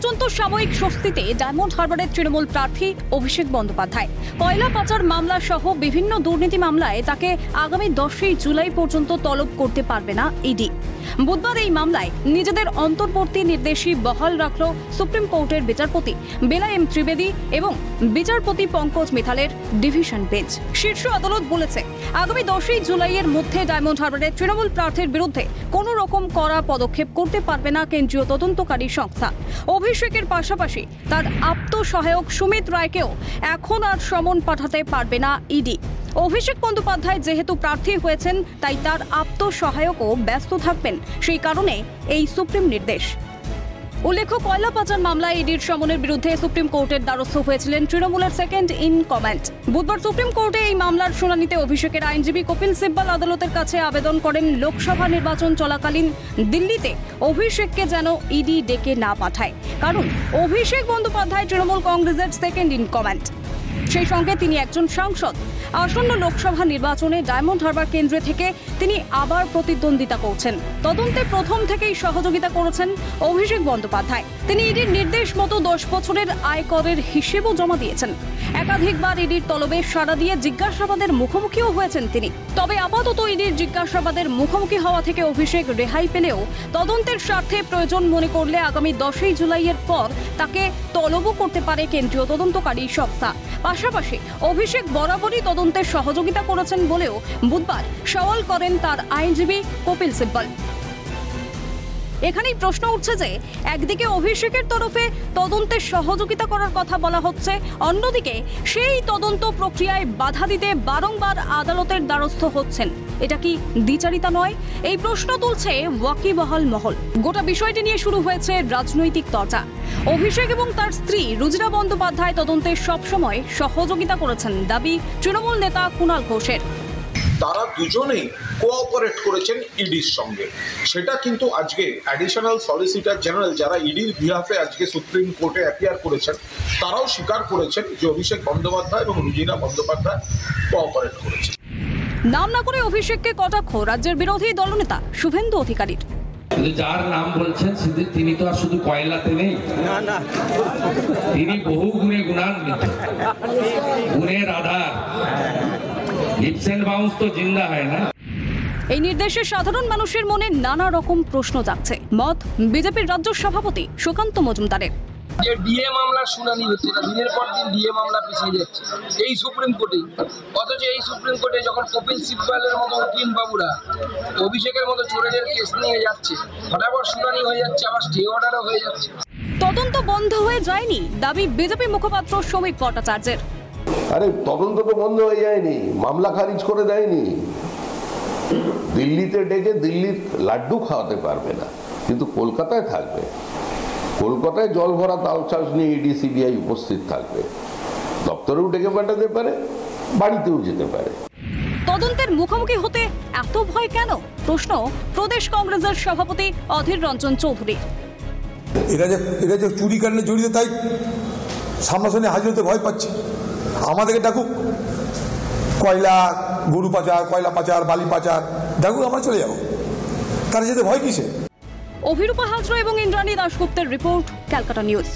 পর্যন্ত সাময়িক স্বস্তিতে ডায়মন্ড হারবারের তৃণমূল প্রার্থী অভিষেক বন্দ্যোপাধ্যায়। কয়লা পাচার মামলা সহ বিভিন্ন দুর্নীতি মামলায় তাকে আগামী 10ই জুলাই পর্যন্ত তলব করতে পারবে না ইডি। বুধবার এই মামলায় নিজেদের অন্তর্বর্তী নির্দেশই বহাল রাখল সুপ্রিম কোর্টের বিচারপতি বেলা এম ত্রিবেদী এবং বিচারপতি পঙ্কজ মিথালের ডিভিশন বেঞ্চ। শীর্ষ আদালত বলেছে, আগামী 10ই জুলাইয়ের মধ্যে ডায়মন্ড হারবারের তৃণমূল প্রার্থীর বিরুদ্ধে কোনো রকম কড়া পদক্ষেপ করতে পারবে না কেন্দ্রীয় তদন্তকারী সংস্থা। অভিষেকের পাশাপাশি তার আত্মসহায়ক সুমিত রায়কেও এখন আর সমন পাঠাতে পারবে না ইডি। অভিষেক বন্দ্যোপাধ্যায় যেহেতু প্রার্থী হয়েছেন, তাই তার আত্মসহায়কও ব্যস্ত থাকবেন, সেই কারণে এই সুপ্রিম নির্দেশ। উল্লেখ্য, কয়লা পাচার মামলায় ইডির সমনের বিরুদ্ধে সুপ্রিম কোর্টের দ্বারস্থ হয়েছিলেন তৃণমূলের সেকেন্ড ইন কমান্ড। বুধবার সুপ্রিম কোর্টে এই মামলার শুনানিতে অভিষেকের আইনজীবী কপিল সিব্বল আদালতের কাছে আবেদন করেন, লোকসভা নির্বাচন চলাকালীন দিল্লিতে অভিষেককে যেন ইডি ডেকে না পাঠায়, কারণ অভিষেক বন্দ্যোপাধ্যায় তৃণমূল কংগ্রেসের সেকেন্ড ইন কমান্ড। সেই সঙ্গে তিনি একজন সাংসদ। আসন্ন লোকসভা নির্বাচনে ডায়মন্ড হারবার কেন্দ্রে থেকে তিনি আবার প্রতিদ্বন্দ্বিতা করছেন। তদন্তে প্রথম থেকেই সহযোগিতা করেছেন অভিষেক বন্দ্যোপাধ্যায়। তিনি ইডির নির্দেশ মতো 10 বছরের আয়করের হিসেবও জমা দিয়েছেন। একাধিকবার ইডির তলবে সাড়া দিয়ে জিজ্ঞাসাবাদের মুখোমুখিও হয়েছেন তিনি। তবে আপাতত ইডির জিজ্ঞাসাবাদের মুখোমুখি হওয়া থেকে অভিষেক রেহাই পেলেও তদন্তের স্বার্থে প্রয়োজন মনে করলে আগামী 10ই জুলাইয়ের পর তাকে তলবও করতে পারে কেন্দ্রীয় তদন্তকারী সংস্থা। পাশাপাশি অভিষেক বরাবরই তদন্তে সহযোগিতা করেছেন বলেও বুধবার সওয়াল করেন তার আইনজীবী কপিল সিব্বল। এখানেই প্রশ্ন উঠছে যে একদিকে অভিষেকের তরফে তদন্তে সহযোগিতা করার কথা বলা হচ্ছে, অন্যদিকে সেই তদন্ত প্রক্রিয়ায় বাধা দিতে বারংবার আদালতের দ্বারস্থ হচ্ছেন। এটা কি দ্বিচারিতা নয়? এই প্রশ্ন তুলছে ওয়াকিবহাল মহল। গোটা বিষয়টি নিয়ে শুরু হয়েছে রাজনৈতিক চর্চা। অভিষেক এবং তার স্ত্রী রুজিরা বন্দ্যোপাধ্যায় তদন্তে সবসময় সহযোগিতা করেছেন, দাবি তৃণমূল নেতা কুণাল ঘোষের। তারা দুজনেই কোঅপারেট করেছেন ইডির সঙ্গে। সেটা কিন্তু আজকে অ্যাডিশনাল সলিসিটর জেনারেল যারা ইডির বিহাফে আজকে সুপ্রিম কোর্টে অ্যাপিয়ার করেছেন, তারাও স্বীকার করেছেন যে অভিষেক বন্দ্যোপাধ্যায় এবং রুজিরা বন্দ্যোপাধ্যায় কোঅপারেট করেছেন। নাম না করে অভিষেককে কটাক্ষ রাজ্যের বিরোধী দলনেতা শুভেন্দু অধিকারীর। যার নাম বলছেন তিনি তো আর শুধু কয়লাতে নেই, তিনি বহু গুণে গুণান্বিত, গুণের আধার। লিপস এন্ড বাউন্স তো জিন্দা হয় না। এই নির্দেশে সাধারণ মানুষের মনে নানা রকম প্রশ্ন জাগছে। মত বিজেপির রাজ্য সভাপতি সুকান্ত মজুমদারের। যে ডিএ মামলার শুনানি হচ্ছে না, দিনের পর দিন ডিএ মামলা পিছিয়ে যাচ্ছে এই সুপ্রিম কোর্টেই। অথচ এই সুপ্রিম কোর্টে যখন কপিল সিব্বলের মতো উকিল বাবুরা অভিষেকের মতো চোরেদের কেস নিয়ে যাচ্ছে, ফটাফট শুনানি হয়ে যাচ্ছে, আবার স্টে অর্ডারও হয়ে যাচ্ছে। তদন্ত বন্ধ হয়ে যায়নি, দাবি বিজেপি মুখপাত্র শ্রমিক ভট্টাচার্যের। আরে তদন্ত তো বন্ধ হয়ে যায়নি, মামলা খারিজ করে দেয়নি। দিল্লিতে ডেকে দিল্লির লাড্ডু খাওয়াতে পারবে না, কিন্তু কলকাতায় থাকবে। কলকাতায় জল ভরা তালচাষ নিয়ে ইডি সিবিআই উপস্থিত থাকবে। দপ্তরেও ডেকে পাঠাতে পারে, বাড়িতেও যেতে পারে। তদন্তের মুখোমুখি হতে এত ভয় কেন? প্রশ্ন প্রদেশ কংগ্রেসের সভাপতি অধীর রঞ্জন চৌধুরী। এরা যে চুরি কাণ্ডে জড়িত, তাই সামনাসামনি হাজির হতে ভয় পাচ্ছে। আমাদেরকে ডাকুক, কয়লা গরু পাচার, কয়লা পাচার, বালি পাচার ডাকুক, আমরা চলে যাবো। তারা যেতে ভয় কিসে? অভিরূপা হাজরা এবং ইন্দ্রাণী দাশগুপ্তের রিপোর্ট, ক্যালকাটা নিউজ।